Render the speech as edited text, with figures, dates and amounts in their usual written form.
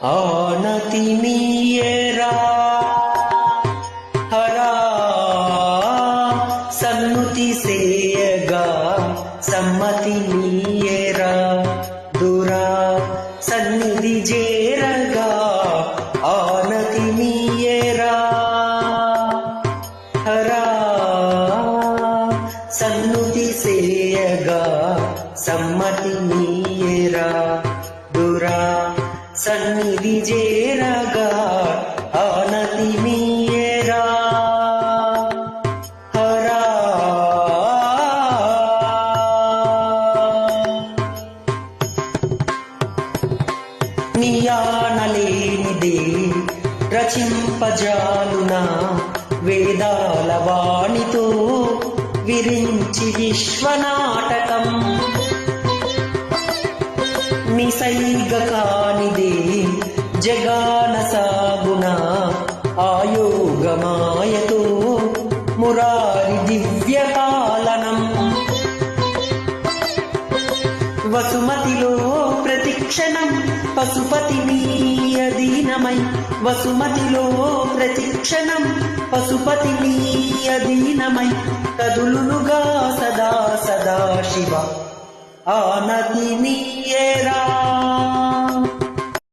ఆనతి నీయేరా హరా సన్నుతి సేయగా సమ్మతి నీయేరా దురా సన్నిధి చేరగా ఆనతి నీయేరా హరా సన్నుతి సేయగా సమ్మతి నీయేరా దురా సన్నిధి చేరగా ఆనతి నీయేరా హరా నియానలేనిదే రచింపజాలునా వేదాల వాణితో విరించి విశ్వనాటకం నిసైగ కానిదే జగాన సాగునా ఆయోగమాయతో మురారి దివ్యపాలనం వసుమతిలో ప్రతిక్షణం పశుపతి నీ అధీనమై వసుమతిలో ప్రతిక్షణం పశుపతి నీ అధీనమై కదులునుగా సదా సదా శివ ఆనతి నీయేరా